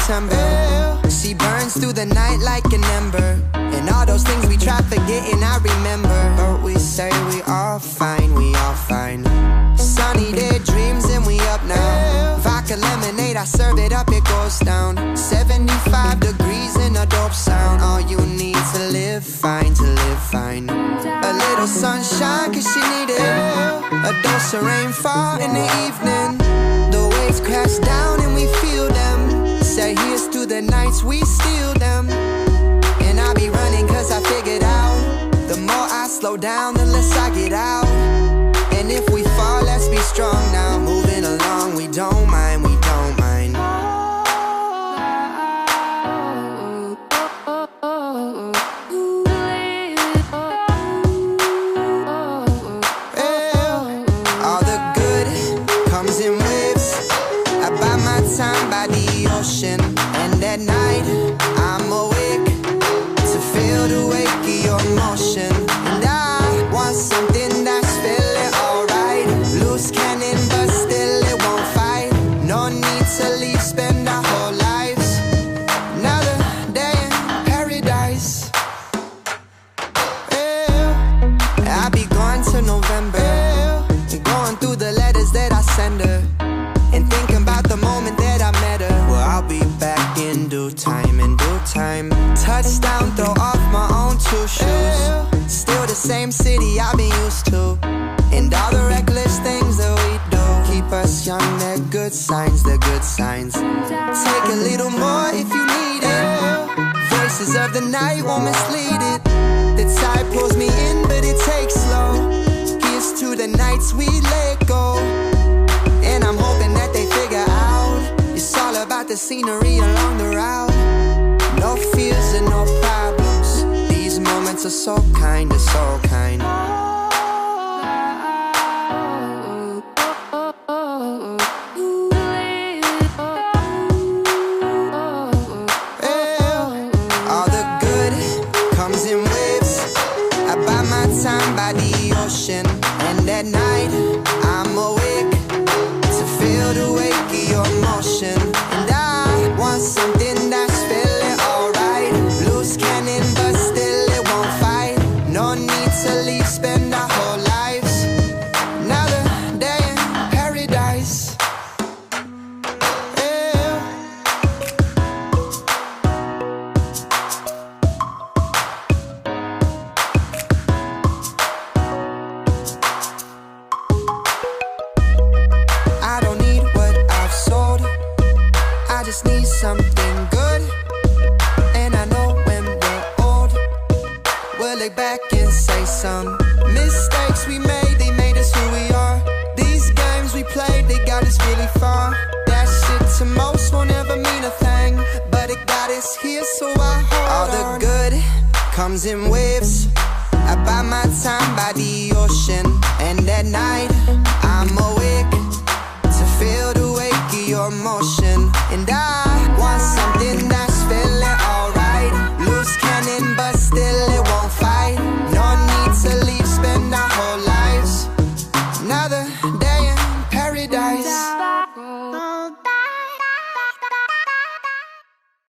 September. She burns through the night like an ember, and all those things we tried forgetting I remember. But we say we all fine, we all fine. Sunny day dreams and we up now. Vodka lemonade, I serve it up, it goes down. 75 degrees in a dope sound. All you need to live fine, to live fine. A little sunshine cause she needed a dose of rainfall in the evening. The waves crash down and we feel them. Say here's to the nights we steal them. And I be running cause I figured out, the more I slow down, the less I get out. And if we fall, let's be strong now. Moving along, we don't mind, we don't mind. All the good comes in waves. I buy my time by the ocean, and at night I'm awake to feel the wake of your motion. And I want something that's feeling alright. Loose cannon but still it won't fight. No need to leave, spend our whole lives. Another day in paradise. I'll be gone till November, going through the letters that I send her, and thinking about the moment that I met her. Well, I'll be back in due time, in due time. Touchdown, throw off my own two shoes. Still the same city I've been used to, and all the reckless things that we do keep us young, they're good signs, they're good signs. Take a little more if you need it. Voices of the night won't mislead it. The tide pulls me in, but it takes slow. Here's to the nights we let go, and I'm hoping that they figure out it's all about the scenery along the route. No fears and no problems. These moments are so kind, they're so kind. All the good comes in waves. I buy my time by the ocean, and at night I'm awake to feel the wake of your motion. And I want something that's feeling alright. Loose cannon but still it won't fight. No need to leave, spend our whole lives. Another day in paradise. I don't need what I've sold, I just need something good. And I know when we're old, we'll look back and say some mistakes we made, they made us who we are. These games we played, they got us really far. That shit to most won't ever mean a thing, but it got us here, so I hold on. All the good comes in waves. I buy my time by the ocean, and at night I'm awake to feel the wake of your motion. And I want something that's feeling alright. Loose cannon but still it won't fight. No need to leave, spend our whole lives. Another day in paradise.